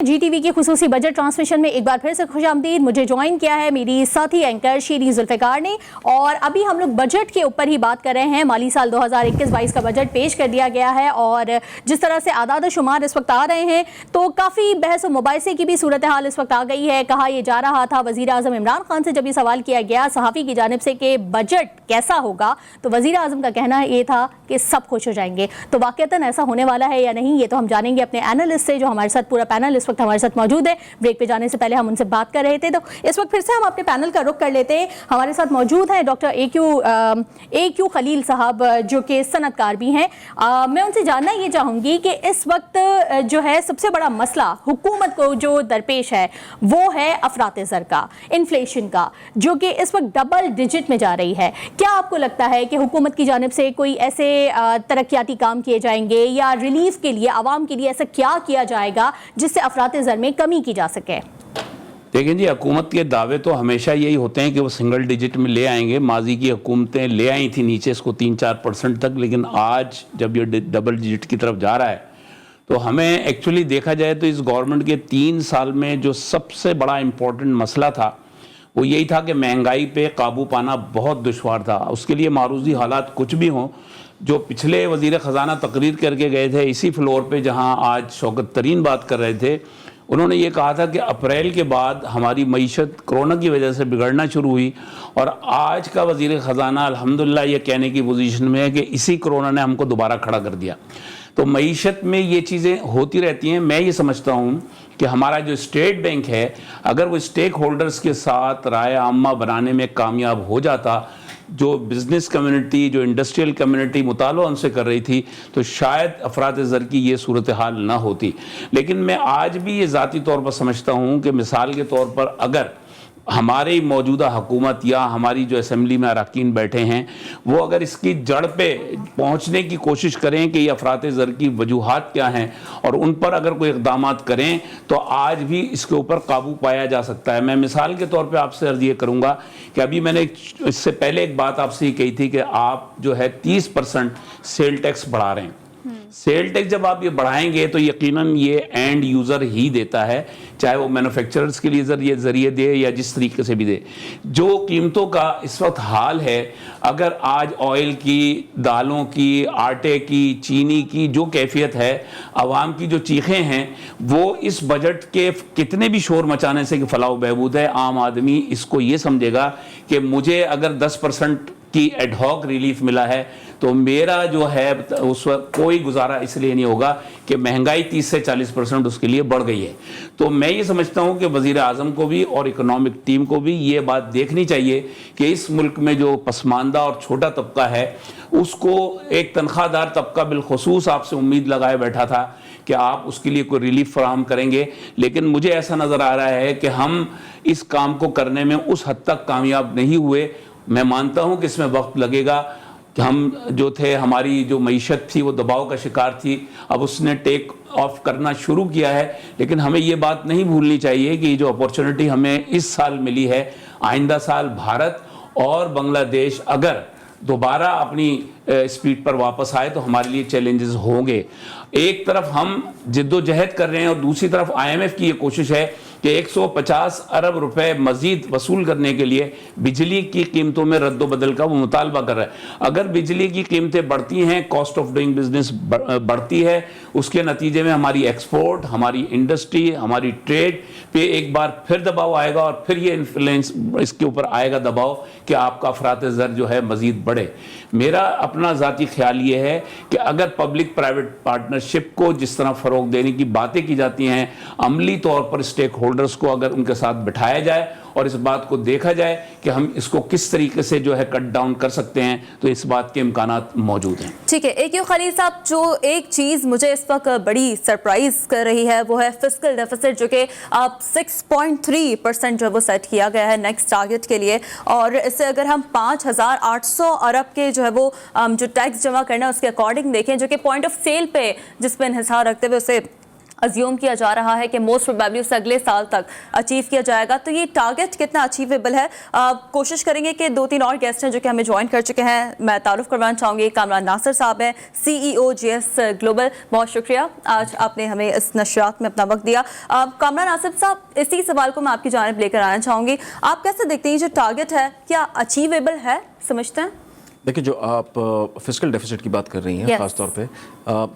जी TV की खुसूसी budget transmission में एक बार फिर से खुशामदीद। मुझे ज्वाइन किया है मेरी साथी एंकर शीरी जुल्फ़िकार ने, और अभी हम लोग बजट के ऊपर ही बात कर रहे हैं। माली साल 2021-22 का बजट पेश कर दिया गया है और जिस तरह से आदाद शुमार इस वक्त आ रहे हैं तो काफ़ी बहस व मुबाहिसे की भी सूरत हाल इस वक्त आ गई है। कहा यह जा रहा था वज़ीर आज़म इमरान खान से, जब ये सवाल किया गया सहाफ़ी की जानिब से कि बजट कैसा होगा, तो वज़ीर आज़म का कहना ये था कि सब खुश हो जाएंगे। तो वाक़तन ऐसा होने वाला है या नहीं, ये तो हम जानेंगे अपने एनालिस्ट से, जो हमारे साथ पूरा पैनल इस वक्त हमारे साथ मौजूद है। ब्रेक पे जाने से पहले हम उनसे बात कर रहे थे, तो इस वक्त फिर से हम अपने पैनल का रुख कर लेते हैं। हमारे साथ मौजूद हैं डॉक्टर ए क्यू खलील साहब, जो कि सनतकार भी हैं। मैं उनसे जानना ये चाहूँगी कि इस वक्त जो है सबसे बड़ा मसला हुकूमत को जो दरपेश है वो है अफरात ज़र का, इन्फ्लेशन का, जो कि इस वक्त डबल डिजिट में जा रही है। क्या आपको लगता है कि हुकूमत की जानिब से कोई ऐसे तरक्याती काम किए जाएंगे या रिलीफ के लिए, आवाम के लिए ऐसा क्या किया जाएगा जिससे अफरात ज़र में कमी की जा सके? देखें जी, हुकूमत के दावे तो हमेशा यही होते हैं कि वो सिंगल डिजिट में ले आएंगे। माजी की हुकूमतें ले आई थी नीचे इसको 3-4% तक, लेकिन आज जब ये डबल डिजिट की तरफ जा रहा है तो हमें एक्चुअली देखा जाए तो इस गवर्नमेंट के 3 साल में जो सबसे बड़ा इम्पोर्टेंट मसला था वो यही था कि महंगाई पे काबू पाना बहुत दुश्वार था। उसके लिए मारूजी हालात कुछ भी हों, जो पिछले वज़ीर ख़जाना तकरीर करके गए थे इसी फ्लोर पे जहां आज शौकत तरीन बात कर रहे थे, उन्होंने ये कहा था कि अप्रैल के बाद हमारी मईशत कोरोना की वजह से बिगड़ना शुरू हुई, और आज का वज़ीर ख़जाना अल्हम्दुलिल्लाह ये कहने की पोजीशन में है कि इसी कोरोना ने हमको दोबारा खड़ा कर दिया। तो मईशत में ये चीज़ें होती रहती हैं। मैं ये समझता हूँ कि हमारा जो स्टेट बैंक है, अगर वो स्टेक होल्डर्स के साथ राय आम्मा बनाने में कामयाब हो जाता, जो बिज़नेस कम्युनिटी, जो इंडस्ट्रियल कम्युनिटी मुताला उनसे कर रही थी, तो शायद अफरात ज़र की ये सूरत हाल ना होती। लेकिन मैं आज भी ये ज़ाती तौर पर समझता हूँ कि मिसाल के तौर पर अगर हमारी मौजूदा हुकूमत या हमारी जो असेंबली में अरकान बैठे हैं वो अगर इसकी जड़ पे पहुंचने की कोशिश करें कि ये अफरात ज़र की वजूहात क्या हैं और उन पर अगर कोई इक़दामात करें तो आज भी इसके ऊपर काबू पाया जा सकता है। मैं मिसाल के तौर पे आपसे अर्ज़ ये करूँगा कि अभी मैंने इससे पहले एक बात आपसे ये कही थी कि आप जो है 30% सेल टैक्स बढ़ा रहे हैं। सेल टैक्स जब आप ये बढ़ाएंगे तो यकीनन ये एंड यूज़र ही देता है, चाहे वो मैन्युफैक्चरर्स के लिए ज़रिए दे या जिस तरीके से भी दे। जो कीमतों का इस वक्त हाल है, अगर आज ऑयल की, दालों की, आटे की, चीनी की जो कैफियत है, आवाम की जो चीखें हैं, वो इस बजट के कितने भी शोर मचाने से कि फलाह बहबूद है, आम आदमी इसको ये समझेगा कि मुझे अगर 10% की एडहॉक रिलीफ मिला है तो मेरा जो है उस वक्त कोई गुजारा इसलिए नहीं होगा कि महंगाई 30 से 40% उसके लिए बढ़ गई है। तो मैं ये समझता हूँ कि वज़ीर आज़म को भी और इकोनॉमिक टीम को भी ये बात देखनी चाहिए कि इस मुल्क में जो पसमानदा और छोटा तबका है उसको एक तनख्वाहदार तबका बिलखुसूस आपसे उम्मीद लगाए बैठा था कि आप उसके लिए कोई रिलीफ फराहम करेंगे, लेकिन मुझे ऐसा नज़र आ रहा है कि हम इस काम को करने में उस हद तक कामयाब नहीं हुए। मैं मानता हूं कि इसमें वक्त लगेगा कि हम जो थे, हमारी जो मईशत थी वो दबाव का शिकार थी, अब उसने टेक ऑफ करना शुरू किया है। लेकिन हमें ये बात नहीं भूलनी चाहिए कि जो अपॉर्चुनिटी हमें इस साल मिली है, आइंदा साल भारत और बांग्लादेश अगर दोबारा अपनी स्पीड पर वापस आए तो हमारे लिए चैलेंजेस होंगे। एक तरफ हम जिद्दोजहद कर रहे हैं और दूसरी तरफ IMF की ये कोशिश है कि 150 अरब रुपए मजीद वसूल करने के लिए बिजली की कीमतों में रद्द-ओ-बदल का वो मुतालबा कर रहा है। अगर बिजली की कीमतें बढ़ती हैं, कॉस्ट ऑफ डूइंग बिजनेस बढ़ती है, उसके नतीजे में हमारी एक्सपोर्ट, हमारी इंडस्ट्री, हमारी ट्रेड पे एक बार फिर दबाव आएगा और फिर ये इन्फ्लुएंस इसके ऊपर आएगा दबाव कि आपका अफरात ज़र जो है मजीद बढ़े। मेरा अपना ज़ाती ख्याल ये है कि अगर पब्लिक प्राइवेट पार्टनरशिप को जिस तरह फ़रोग देने की बातें की जाती हैं, अमली तौर पर स्टेक होल्डर्स को अगर उनके साथ बिठाया जाए और इस बात को देखा जाए कि हम इसको किस तरीके से जो है कट डाउन कर सकते हैं, तो इस बात के इम्कानात मौजूद हैं। ठीक है, ए क्यू खलील साहब, जो एक चीज़ मुझे इस वक्त बड़ी सरप्राइज कर रही है वो है फिस्कल डेफिसिट, जो कि अब 6.3% जो वो सेट किया गया है नेक्स्ट टारगेट के लिए, और इससे अगर हम 5,800 अरब के जो है वो जो टैक्स जमा करना है उसके अकॉर्डिंग देखें, जो कि पॉइंट ऑफ सेल पे जिस पर इन्हिसार रखते हुए उसे अज्यूम किया जा रहा है कि मोस्ट प्रोबेबली उसे अगले साल तक अचीव किया जाएगा, तो ये टारगेट कितना अचीवेबल है? कोशिश करेंगे कि 2-3 और गेस्ट हैं जो कि हमें ज्वाइन कर चुके हैं। मैं तारुफ करवाना चाहूँगी, कामरान नासिर साहब हैं, CEO GS ग्लोबल। बहुत शुक्रिया, आज आपने हमें इस नशरियात में अपना वक्त दिया। कामरान नासिर साहब, इसी सवाल को मैं आपकी जानिब लेकर आना चाहूँगी। आप कैसे देखते हैं जो टारगेट है, क्या अचीवेबल है समझते हैं? देखिए, जो आप फिस्कल डेफिसिट की बात कर रही हैं, ख़ास तौर पे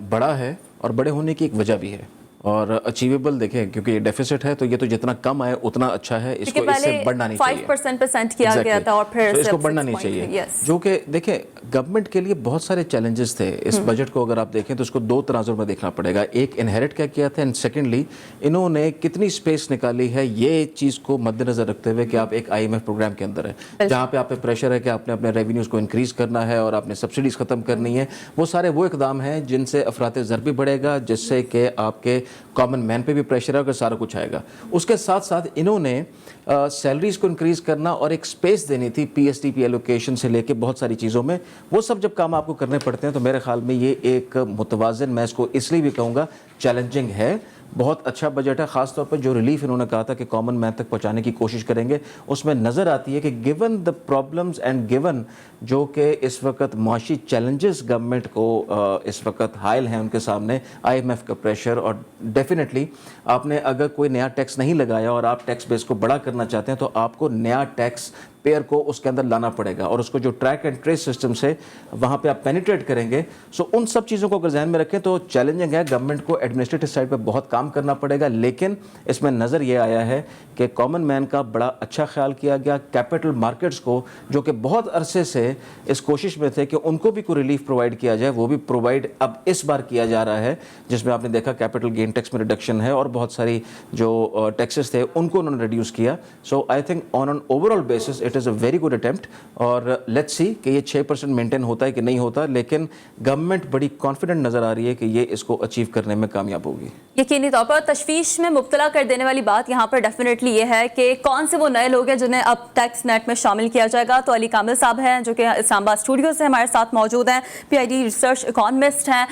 बड़ा है और बड़े होने की एक वजह भी है और अचीवेबल। देखें, क्योंकि ये डेफिसिट है तो ये तो जितना कम आए उतना अच्छा है, इसको इससे बढ़ना नहीं चाहिए। 5% किया गया था और फिर तो इसको बढ़ना नहीं चाहिए, जो कि देखें गवर्नमेंट के लिए बहुत सारे चैलेंजेस थे। इस बजट को अगर आप देखें तो इसको दो तराजू में देखना पड़ेगा। एक, इनहेरिट क्या किया था, एंड सेकेंडली इन्होंने कितनी स्पेस निकाली है, ये चीज़ को मद्देनजर रखते हुए कि आप एक IMF प्रोग्राम के अंदर है जहाँ पे आप पे प्रेशर है कि आपने अपने रेवेन्यूज़ को इंक्रीज़ करना है और आपने सब्सिडीज़ ख़त्म करनी है। वो सारे वो इकदाम हैं जिनसे अफरात ज़र भी बढ़ेगा, जिससे कि आपके कॉमन मैन पे भी प्रेशर है, अगर सारा कुछ आएगा। उसके साथ साथ इन्होंने सैलरीज को इंक्रीज करना और एक स्पेस देनी थी PSTP एलोकेशन से लेके बहुत सारी चीज़ों में। वो सब जब काम आपको करने पड़ते हैं तो मेरे ख्याल में ये एक मुतवाज़िन, मैं इसको इसलिए भी कहूँगा चैलेंजिंग है। बहुत अच्छा बजट है, ख़ास तौर पर जो रिलीफ इन्होंने कहा था कि कॉमन मैन तक पहुंचाने की कोशिश करेंगे, उसमें नज़र आती है कि given the problems and given जो कि इस वक्त मुआशी चैलेंजेस गवर्नमेंट को इस वक्त हायल हैं उनके सामने, IMF का प्रेशर, और डेफिनेटली आपने अगर कोई नया टैक्स नहीं लगाया और आप टैक्स बेस को बड़ा करना चाहते हैं तो आपको नया टैक्स पेयर को उसके अंदर लाना पड़ेगा और उसको जो ट्रैक एंड ट्रेस सिस्टम से वहाँ पे आप पेनिट्रेट करेंगे। सो उन सब चीज़ों को अगर ध्यान में रखें तो चैलेंजिंग है। गवर्नमेंट को एडमिनिस्ट्रेटिव साइड पे बहुत काम करना पड़ेगा, लेकिन इसमें नज़र ये आया है कि कॉमन मैन का बड़ा अच्छा ख्याल किया गया। कैपिटल मार्केट्स को, जो कि बहुत अरसे से इस कोशिश में थे कि उनको भी कोई रिलीफ प्रोवाइड किया जाए, वो भी प्रोवाइड अब इस बार किया जा रहा है, जिसमें आपने देखा कैपिटल गेन टैक्स में रिडक्शन है और बहुत सारी जो टैक्सेस थे उनको उन्होंने रिड्यूस किया। So I think on an overall basis it is a very good attempt और लेट्स सी कि ये 6% मेंटेन होता है कि नहीं होता, लेकिन गवर्नमेंट बड़ी कॉन्फिडेंट नज़र आ रही है कि ये इसको अचीव करने में कामयाब होगी। यकीनी तौर पर तशवीश में मुब्तला कर देने वाली बात यहाँ पर डेफिनेटली ये है कि कौन से वो नए लोग हैं जिन्हें अब टैक्स नेट में शामिल किया जाएगा। तो अली कामिल साहब हैं जो कि इस्लामाबाद स्टूडियो से हमारे साथ मौजूद हैं, PID रिसर्च इकोनॉमिस्ट हैं।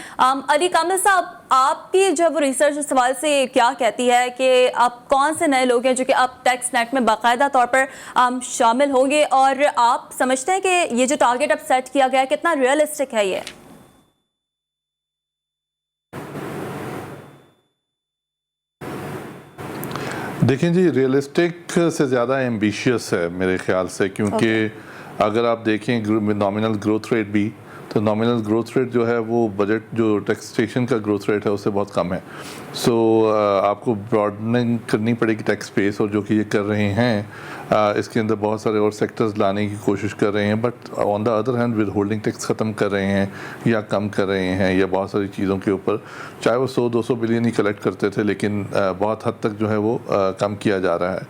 अली कामिल साहब, आपकी जब रिसर्च इस सवाल से क्या कहती है कि आप कौन से नए लोग हैं जो कि अब टैक्स नेट में बाकायदा तौर पर शामिल होंगे, और आप समझते हैं कि ये जो टारगेट अब सेट किया गया है कितना रियलिस्टिक है? ये देखें जी, रियलिस्टिक से ज़्यादा एम्बिशियस है मेरे ख्याल से, क्योंकि अगर आप देखें नॉमिनल ग्रोथ रेट भी, तो नॉमिनल ग्रोथ रेट जो है वो बजट जो टैक्सेशन का ग्रोथ रेट है उससे बहुत कम है। सो आपको ब्रॉडनिंग करनी पड़ेगी टैक्स स्पेस, और जो कि ये कर रहे हैं। इसके अंदर बहुत सारे और सेक्टर्स लाने की कोशिश कर रहे हैं, but on the other hand with holding tax ख़त्म कर रहे हैं या कम कर रहे हैं, या बहुत सारी चीज़ों के ऊपर, चाहे वो 100-200 बिलियन ही कलेक्ट करते थे, लेकिन बहुत हद तक जो है वो कम किया जा रहा है।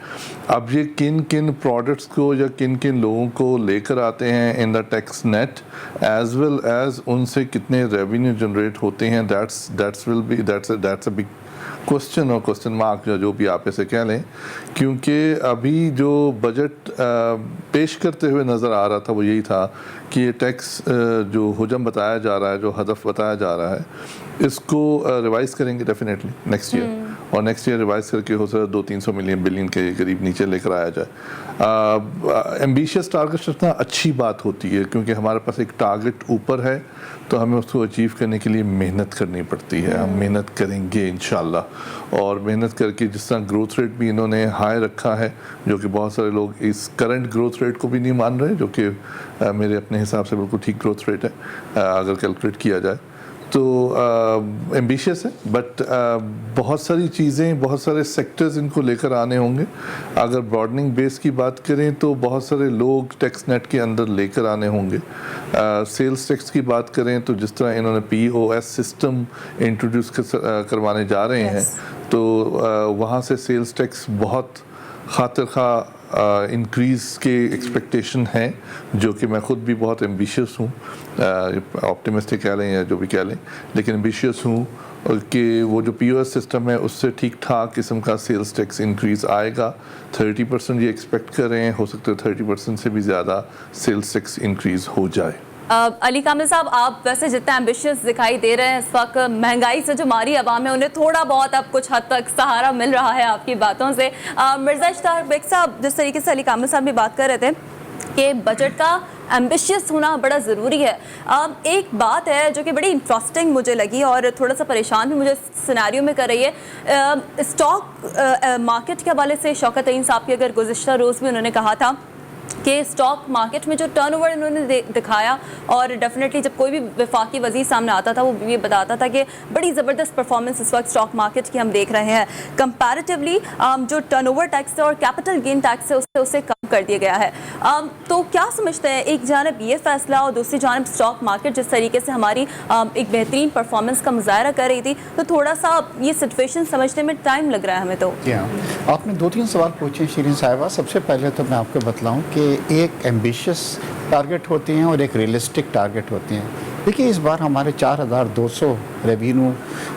अब ये किन किन प्रोडक्ट्स को या किन किन लोगों को लेकर आते हैं in the tax net, as well as उनसे कितने रेवेन्यू जनरेट होते हैं, दैट्स अ बिग क्वेश्चन और क्वेश्चन मार्क, जो भी आप इसे कह लें। क्योंकि अभी जो बजट पेश करते हुए नज़र आ रहा था वो यही था कि ये टैक्स जो हुजम बताया जा रहा है, जो हदफ बताया जा रहा है, इसको रिवाइज़ करेंगे डेफिनेटली नेक्स्ट ईयर, और नेक्स्ट ईयर रिवाइज़ करके हो सकता है 200-300 बिलियन के करीब नीचे लेकर आया जाए। एम्बिशियस टारगेट रखना अच्छी बात होती है, क्योंकि हमारे पास एक टारगेट ऊपर है तो हमें उसको अचीव करने के लिए मेहनत करनी पड़ती है। हम मेहनत करेंगे इंशाल्लाह, और मेहनत करके जिस तरह ग्रोथ रेट भी इन्होंने हाई रखा है, जो कि बहुत सारे लोग इस करंट ग्रोथ रेट को भी नहीं मान रहे, जो कि मेरे अपने हिसाब से बिल्कुल ठीक ग्रोथ रेट है अगर कैलकुलेट किया जाए तो। एम्बिशियस है, बट बहुत सारी चीज़ें, बहुत सारे सेक्टर्स इनको लेकर आने होंगे। अगर ब्रॉडनिंग बेस की बात करें तो बहुत सारे लोग टैक्स नेट के अंदर लेकर आने होंगे। सेल्स टैक्स की बात करें तो जिस तरह इन्होंने POS सिस्टम इंट्रोड्यूस करवाने जा रहे हैं, तो वहाँ से सेल्स टैक्स बहुत खातिर खा इंक्रीज़ के एक्सपेक्टेशन है, जो कि मैं ख़ुद भी बहुत एम्बिशियस हूँ, ऑप्टिमिस्टिक कह लें या जो भी कह लें, लेकिन एम्बिशियस हूँ कि वो जो POS सिस्टम है उससे ठीक ठाक किस्म का सेल्स टैक्स इंक्रीज़ आएगा। 30% ये एक्सपेक्ट कर रहे हैं, हो सकता है 30% से भी ज़्यादा सेल्स टैक्स इंक्रीज़ हो जाए। अली कामिल साहब, आप वैसे जितना एम्बिशियस दिखाई दे रहे हैं इस वक्त, महंगाई से जो हमारी आवाम है उन्हें थोड़ा बहुत अब कुछ हद तक सहारा मिल रहा है आपकी बातों से। मिर्ज़ा इश्ताक बेग साहब, जिस तरीके से अली कामिल साहब भी बात कर रहे थे कि बजट का एम्बिशियस होना बड़ा ज़रूरी है, एक बात है जो कि बड़ी इंटरेस्टिंग मुझे लगी और थोड़ा सा परेशान भी मुझे सिनेरियो में कर रही है। स्टॉक मार्केट के हवाले से शौकत तईन साहब की अगर गुज़िश्ता रोज़ भी उन्होंने कहा था कि स्टॉक मार्केट में जो टर्नओवर इन्होंने दिखाया, और डेफिनेटली जब कोई भी वफाकी वज़ीर सामने आता था वो ये बताता था कि बड़ी ज़बरदस्त परफॉर्मेंस इस वक्त स्टॉक मार्केट की हम देख रहे हैं। कंपैरेटिवली जो टर्नओवर टैक्स है और कैपिटल गेन टैक्स है उसे कम कर दिया गया है। तो क्या समझते हैं, एक जानब ये फैसला और दूसरी जानब स्टॉक मार्केट जिस तरीके से हमारी एक बेहतरीन परफॉर्मेंस का मुजाहरा कर रही थी, तो थोड़ा सा ये सिचुएशन समझने में टाइम लग रहा है हमें। तो आपने 2-3 सवाल पूछे शिरीन साहिबा। सबसे पहले तो मैं आपको बतलाऊं कि एक एम्बिशियस टारगेट होते हैं और एक रियलिस्टिक टारगेट होते हैं। देखिए, इस बार हमारे 4,200 रेवेन्यू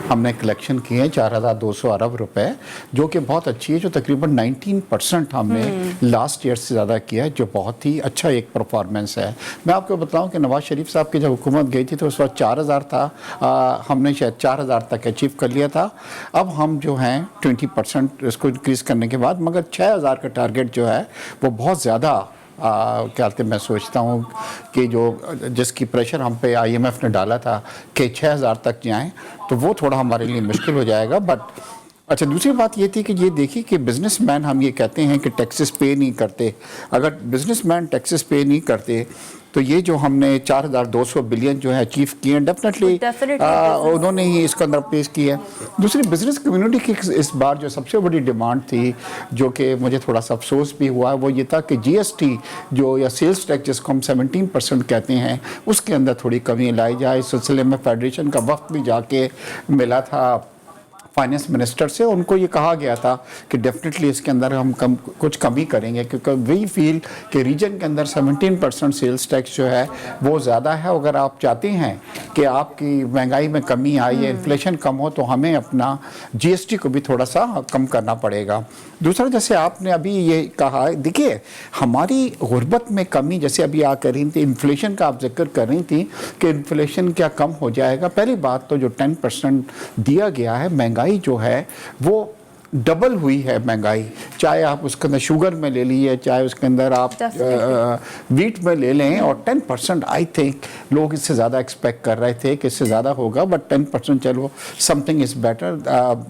हमने कलेक्शन किए हैं, 4,200 अरब रुपए, जो कि बहुत अच्छी है, जो तकरीबन 19% हमने लास्ट ईयर से ज़्यादा किया है, जो बहुत ही अच्छा एक परफॉर्मेंस है। मैं आपको बताऊं कि नवाज़ शरीफ साहब की जब हुकूमत गई थी तो उस वक्त 4,000 था, हमने शायद 4,000 तक अचीव कर लिया था। अब हम जो हैं 20% इसको इंक्रीज़ करने के बाद, मगर 6,000 का टारगेट जो है वो बहुत ज़्यादा क्या कहते हैं, मैं सोचता हूँ कि जो जिसकी प्रेशर हम पे IMF ने डाला था कि 6,000 तक जाएं, तो वो थोड़ा हमारे लिए मुश्किल हो जाएगा। बट अच्छा, दूसरी बात ये थी कि ये देखिए कि बिजनेसमैन, हम ये कहते हैं कि टैक्सेस पे नहीं करते। अगर बिजनेसमैन टैक्सेस पे नहीं करते तो ये जो हमने 4,200 बिलियन जो है अचीव किए हैं, डेफिनेटली उन्होंने ही इसके अंदर पेश किया है। दूसरी बिजनेस कम्युनिटी की इस बार जो सबसे बड़ी डिमांड थी, जो कि मुझे थोड़ा सा अफसोस भी हुआ, वो ये था कि GST जो या सेल्स टैक्स जिसको हम 17% कहते हैं, उसके अंदर थोड़ी कमी लाई जाए। इस सिलसिले में फेडरेशन का वक्त भी जाके मिला था फाइनेंस मिनिस्टर से, उनको ये कहा गया था कि डेफिनेटली इसके अंदर हम कुछ कमी करेंगे, क्योंकि वी फील कि रीजन के अंदर 17% सेल्स टैक्स जो है वो ज़्यादा है। अगर आप चाहते हैं कि आपकी महंगाई में कमी आई है, इन्फ्लेशन कम हो, तो हमें अपना GST को भी थोड़ा सा कम करना पड़ेगा। दूसरा, जैसे आपने अभी ये कहा, देखिए हमारी गुर्बत में कमी, जैसे अभी आ कर रही थी, इन्फ्लेशन का आप जिक्र कर रही थी कि इन्फ्लेशन क्या कम हो जाएगा। पहली बात तो जो 10% दिया गया है, महंगाई जो है वो डबल हुई है महंगाई, चाहे आप उसके अंदर शुगर में ले लीजिए, चाहे उसके अंदर आप वीट में ले लें, और 10% आई थिंक लोग इससे ज़्यादा एक्सपेक्ट कर रहे थे कि इससे ज़्यादा होगा, बट 10% चलो something is better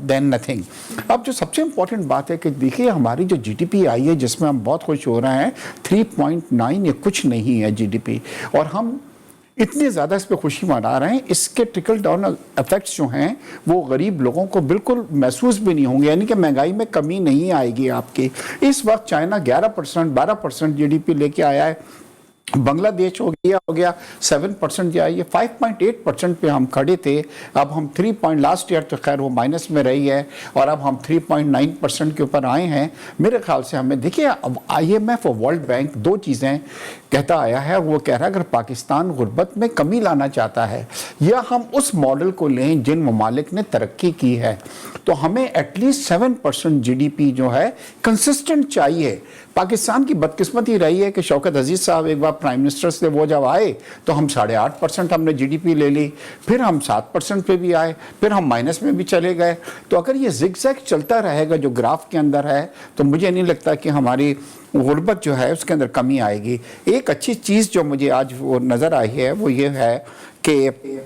than nothing. अब जो सबसे इम्पॉर्टेंट बात है कि देखिए हमारी जो GDP आई है, जिसमें हम बहुत खुश हो रहे हैं, 3.9, ये कुछ नहीं है GDP, और हम इतने ज़्यादा इस पर खुशी मना रहे हैं। इसके ट्रिकल डाउन इफेक्ट्स जो हैं वो गरीब लोगों को बिल्कुल महसूस भी नहीं होंगे, यानी कि महंगाई में कमी नहीं आएगी आपकी। इस वक्त चाइना 11%, 12% GDP लेके आया है, बांग्लादेश हो गया 7% जो है, ये 5.8% पे हम खड़े थे, अब हम 3 लास्ट ईयर तो खैर वो माइनस में रही है, और अब हम 3.9% के ऊपर आए हैं। मेरे ख्याल से हमें देखिए, अब IMF और वर्ल्ड बैंक 2 चीज़ें कहता आया है। वो कह रहा है अगर पाकिस्तान गुर्बत में कमी लाना चाहता है, या हम उस मॉडल को लें जिन ममालिक ने तरक्की की है, तो हमें एटलीस्ट 7% GDP जो है कंसिस्टेंट चाहिए। पाकिस्तान की बदकिस्मती रही है कि शौकत अजीज़ साहब एक बार प्राइम मिनिस्टर से वो जब आए तो हम 8.5% हमने GDP ले ली, फिर हम 7% पे भी आए, फिर हम माइनस में भी चले गए। तो अगर ये जिगजैग चलता रहेगा जो ग्राफ के अंदर है, तो मुझे नहीं लगता कि हमारी गुर्बत जो है उसके अंदर कमी आएगी। एक अच्छी चीज़ जो मुझे आज वो नज़र आई है वो ये है कि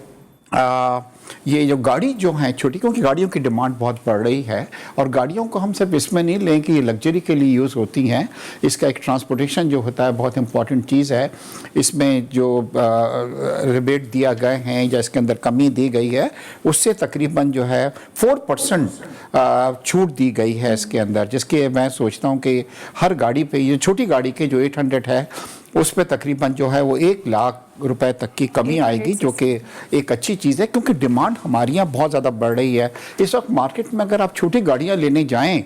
ये जो गाड़ी जो हैं छोटी, क्योंकि गाड़ियों की डिमांड बहुत बढ़ रही है, और गाड़ियों को हम सिर्फ इसमें नहीं लें कि ये लग्जरी के लिए यूज़ होती हैं, इसका एक ट्रांसपोर्टेशन जो होता है बहुत इंपॉर्टेंट चीज़ है। इसमें जो रिबेट दिया गए हैं या इसके अंदर कमी दी गई है, उससे तकरीबन जो है 4% छूट दी गई है इसके अंदर, जिसके मैं सोचता हूँ कि हर गाड़ी पे, ये छोटी गाड़ी के जो 800 है उस पे तकरीबन जो है वो 1 लाख रुपए तक की कमी आएगी, जो कि एक अच्छी चीज़ है, क्योंकि डिमांड हमारी यहाँ बहुत ज़्यादा बढ़ रही है। इस वक्त मार्केट में अगर आप छोटी गाड़ियाँ लेने जाएं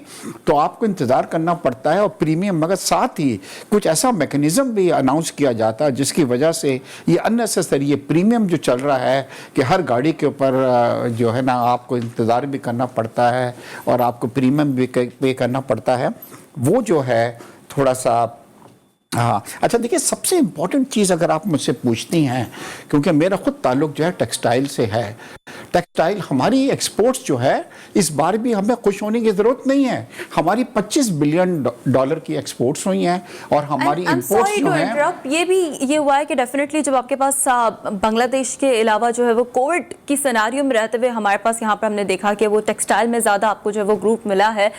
तो आपको इंतज़ार करना पड़ता है और प्रीमियम, मगर साथ ही कुछ ऐसा मैकेनिज़्म भी अनाउंस किया जाता है जिसकी वजह से ये अननेसेसरी ये प्रीमियम जो चल रहा है कि हर गाड़ी के ऊपर जो है ना आपको इंतज़ार भी करना पड़ता है और आपको प्रीमियम भी पे करना पड़ता है, वो जो है थोड़ा सा हाँ, अच्छा देखिए, सबसे इम्पोर्टेंट चीज़ अगर आप मुझसे पूछती हैं, क्योंकि मेरा खुद ताल्लुक जो है टेक्सटाइल से है, टेक्सटाइल हमारी एक्सपोर्ट्स जो है इस बार भी हमें खुश होने की ज़रूरत नहीं है। हमारी $25 बिलियन की एक्सपोर्ट्स हुई हैं और हमारी इंपोर्ट्स जो हैं, ये भी ये हुआ है कि डेफिनेटली जब आपके पास बांग्लादेश के अलावा जो है वो कोविड की सिनेरियो में रहते हुए हमारे पास यहाँ पर हमने देखा कि वो टेक्सटाइल में ज़्यादा आपको जो है वो ग्रुप मिला है।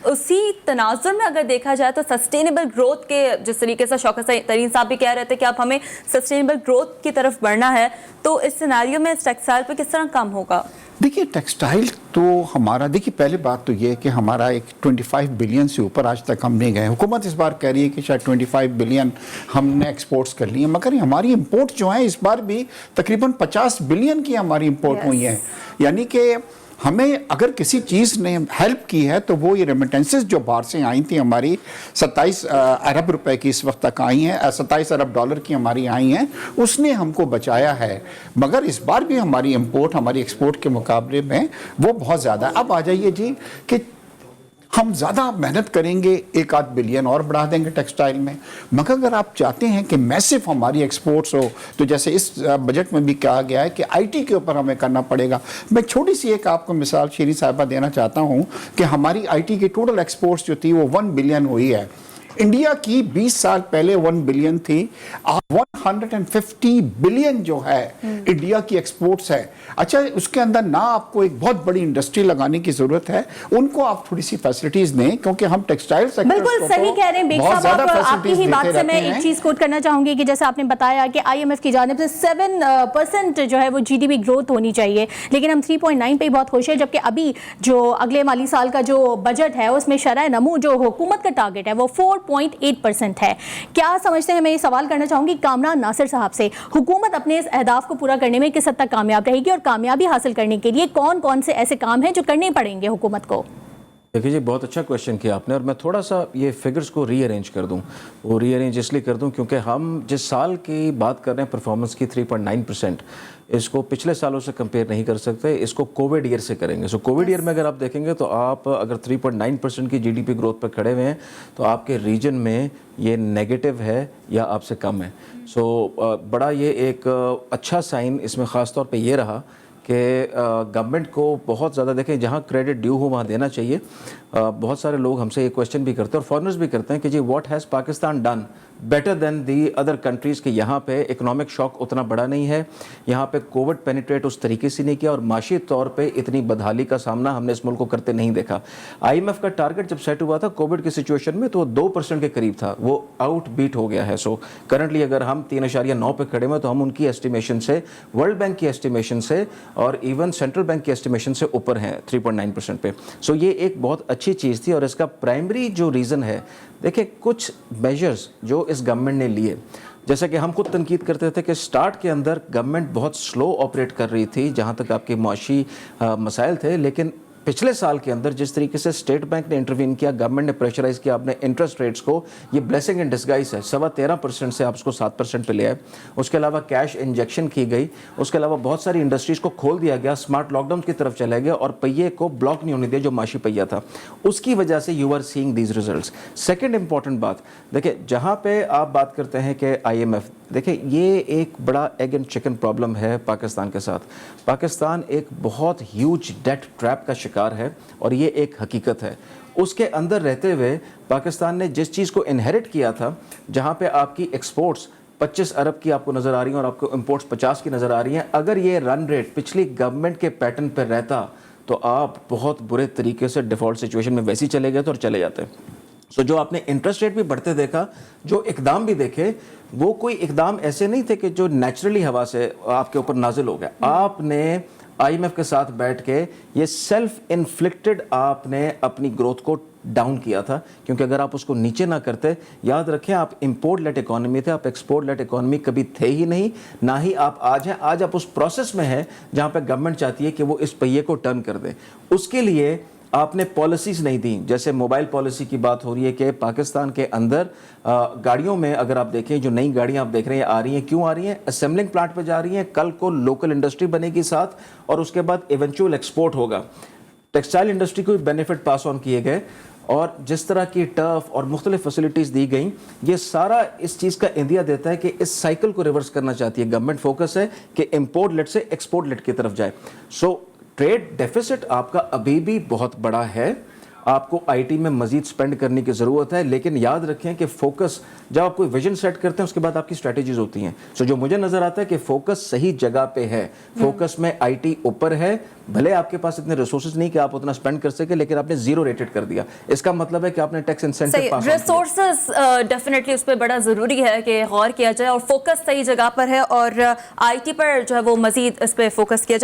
उसी तनाजुर में अगर देखा जाए तो सस्टेनेबल ग्रोथ के जिस तरीके से शौकत तरीन साहब भी कह रहे थे कि अब हमें सस्टेनेबल ग्रोथ की तरफ बढ़ना है, तो इस सिनेरियो में इस टेक्सटाइल पे किस तरह काम होगा? देखिए टेक्सटाइल तो हमारा, देखिए पहले बात तो ये है कि हमारा एक 25 बिलियन से ऊपर आज तक हम नहीं गए। हुकूमत इस बार कह रही है कि शायद 25 बिलियन हमने एक्सपोर्ट्स कर लिए, मगर हमारी इंपोर्ट जो है इस बार भी तकरीबन 50 बिलियन की हमारी इंपोर्ट हुई है। यानी कि हमें अगर किसी चीज़ ने हेल्प की है तो वो ये रेमिटेंसेस जो बाहर से आई थी हमारी 27 अरब रुपए की इस वक्त तक आई हैं, 27 अरब डॉलर की हमारी आई हैं, उसने हमको बचाया है। मगर इस बार भी हमारी इंपोर्ट हमारी एक्सपोर्ट के मुकाबले में वो बहुत ज़्यादा है। अब आ जाइए जी कि हम ज़्यादा मेहनत करेंगे, 1-8 बिलियन और बढ़ा देंगे टेक्सटाइल में, मगर अगर आप चाहते हैं कि मैसिव हमारी एक्सपोर्ट्स हो तो जैसे इस बजट में भी कहा गया है कि आईटी के ऊपर हमें करना पड़ेगा। मैं छोटी सी एक आपको मिसाल शीरी साहिबा देना चाहता हूँ कि हमारी आईटी की टोटल एक्सपोर्ट्स जो थी वो 1 बिलियन हुई है। इंडिया की 20 साल पहले 1 बिलियन थी, 150 बिलियन जो है इंडिया की एक्सपोर्ट्स है। अच्छा, उसके अंदर ना आपको एक बहुत बड़ी इंडस्ट्री लगाने की जरूरत है, उनको आप थोड़ी सी फैसिलिटीज दें, क्योंकि हम टेक्सटाइल सेक्टर बिल्कुल सही कह रहे हैं बेग साहब आप। आपकी ही बात से मैं एक चीज कोट करना चाहूंगी कि जैसे आपने बताया कि आईएमएफ की जानिब से 7% जो है वो जीडीपी ग्रोथ होनी चाहिए, लेकिन हम 3.9 पे बहुत खुश है, जबकि अभी जो अगले माली साल का जो बजट है उसमें शरह नमू जो हुकूमत का टारगेट है वो 4.8% है। क्या समझते हैं, मैं ये सवाल करना चाहूंगी कामरान नासिर साहब से, हुकूमत अपने इस अहदाफ को पूरा करने में किस हद तक कामयाब रहेगी और कामयाबी हासिल करने के लिए कौन कौन से ऐसे काम हैं जो करने पड़ेंगे हुकूमत को? देखिए जी, बहुत अच्छा क्वेश्चन किया आपने, और मैं थोड़ा सा ये फिगर्स को रीअरेंज कर दूं। वो रीअरेंज इसलिए कर दूं क्योंकि हम जिस साल की बात कर रहे हैं परफॉर्मेंस की 3.9%, इसको पिछले सालों से कंपेयर नहीं कर सकते, इसको कोविड ईयर से करेंगे। सो कोविड ईयर में अगर आप देखेंगे तो आप अगर 3.9% की जीडीपी ग्रोथ पर खड़े हुए हैं तो आपके रीजन में ये नेगेटिव है या आपसे कम है। सो बड़ा ये एक अच्छा साइन इसमें ख़ास तौर पे ये रहा कि गवर्नमेंट को बहुत ज़्यादा, देखें जहाँ क्रेडिट ड्यू हो वहाँ देना चाहिए। बहुत सारे लोग हमसे ये क्वेश्चन भी करते हैं और फॉरेनर्स भी करते हैं कि जी what has Pakistan done better than the other countries, कि यहाँ पे इकोनॉमिक शॉक उतना बड़ा नहीं है, यहाँ पे कोविड पेनिट्रेट उस तरीके से नहीं किया और माशी तौर पे इतनी बदहाली का सामना हमने इस मुल्क को करते नहीं देखा। आईएमएफ का टारगेट जब सेट हुआ था कोविड की सिचुएशन में तो 2% के करीब था, वो आउट बीट हो गया है। सो करंटली अगर हम 3.9 पे खड़े हुए तो हम उनकी एस्टिमेशन से, वर्ल्ड बैंक की एस्टिमेशन से और इवन सेंट्रल बैंक की एस्टिमेशन से ऊपर हैं 3.9% पे। सो ये एक बहुत अच्छी चीज़ थी और इसका प्राइमरी जो रीज़न है, देखिए कुछ मेजर्स जो इस गवर्नमेंट ने लिए, जैसे कि हम खुद तनकीद करते थे कि स्टार्ट के अंदर गवर्नमेंट बहुत स्लो ऑपरेट कर रही थी जहाँ तक आपके मुआशी मसाइल थे, लेकिन पिछले साल के अंदर जिस तरीके से स्टेट बैंक ने इंटरवीन किया, गवर्नमेंट ने प्रेशराइज किया अपने इंटरेस्ट रेट्स को, ये ब्लेसिंग इन डिस्गाइज है। 13.25% से आप उसको 7% पे ले आए। उसके अलावा कैश इंजेक्शन की गई, उसके अलावा बहुत सारी इंडस्ट्रीज़ को खोल दिया गया, स्मार्ट लॉकडाउन की तरफ चला गया और पहिए को ब्लॉक नहीं होने दिया जो माशी पहिया था। उसकी वजह से you are seeing these results. Second important बात, देखिए जहाँ पे आप बात करते हैं कि IMF, देखिए ये एक बड़ा एग एंड चिकन प्रॉब्लम है पाकिस्तान के साथ। पाकिस्तान एक बहुत ह्यूज डेट ट्रैप का शिकार है और ये एक हकीकत है। उसके अंदर रहते हुए पाकिस्तान ने जिस चीज़ को इनहेरिट किया था, जहाँ पे आपकी एक्सपोर्ट्स 25 अरब की आपको नज़र आ रही हैं और आपको इंपोर्ट्स 50 की नज़र आ रही हैं, अगर ये रन रेट पिछली गवर्नमेंट के पैटर्न पर रहता तो आप बहुत बुरे तरीके से डिफ़ॉल्ट सिचुएशन में वैसे ही चले गए थे और चले जाते। सो जो आपने इंटरेस्ट रेट भी बढ़ते देखा, जो इकदाम भी देखे, वो कोई इकदाम ऐसे नहीं थे कि जो नेचुरली हवा से आपके ऊपर नाजिल हो गया। आपने IMF के साथ बैठ के ये सेल्फ इन्फ्लिक्टेड आपने अपनी ग्रोथ को डाउन किया था, क्योंकि अगर आप उसको नीचे ना करते, याद रखें आप इंपोर्ट लेट इकोनॉमी थे, आप एक्सपोर्ट लेट इकोनॉमी कभी थे ही नहीं, ना ही आप आज हैं। आज आप उस प्रोसेस में हैं जहाँ पे गवर्नमेंट चाहती है कि वो इस पहिए को टर्न कर दे। उसके लिए आपने पॉलिसीज़ नहीं दी, जैसे मोबाइल पॉलिसी की बात हो रही है कि पाकिस्तान के अंदर गाड़ियों में अगर आप देखें, जो नई गाड़ियां आप देख रहे हैं आ रही हैं, क्यों आ रही हैं? असेंबलिंग प्लांट पे जा रही हैं, कल को लोकल इंडस्ट्री बनेगी साथ और उसके बाद इवेंचुअल एक्सपोर्ट होगा। टेक्सटाइल इंडस्ट्री को भी बेनिफिट पास ऑन किए गए। اور جس طرح کی ٹرف اور مختلف فیسلٹیز دی گئیں، یہ سارا اس چیز کا اندیا دیتا ہے کہ اس سائیکل کو ریورس کرنا چاہتی ہے گورنمنٹ. فوکس ہے کہ امپورٹ لیٹ سے ایکسپورٹ لیٹ کی طرف جائے. سو ٹریڈ ڈیفیسٹ آپ کا ابھی بھی بہت بڑا ہے، آپ کو آئی ٹی میں مزید سپینڈ کرنے کی ضرورت ہے، لیکن یاد رکھیں کہ فوکس جب آپ کوئی ویژن سیٹ کرتے ہیں اس کے بعد آپ کی اسٹریٹجیز ہوتی ہیں. سو جو مجھے نظر آتا ہے کہ فوکس صحیح جگہ پہ ہے، فوکس میں آئی ٹی اوپر ہے. بھلے آپ کے پاس اتنے ریسورسز نہیں کہ آپ اتنا سپینڈ کر سکے، لیکن آپ نے زیرو ریٹڈ کر دیا. اس کا مطلب ہے کہ آپ نے ٹیکس انسینٹیو پاس آن کیا. ریسورسز ڈیفینیٹلی اس پہ بڑا ضروری ہے کہ غور کیا جائے، اور فوکس صحیح جگہ پر ہے، اور آئی ٹی پر جو ہے وہ مزید اس پہ فوکس کیا جائے.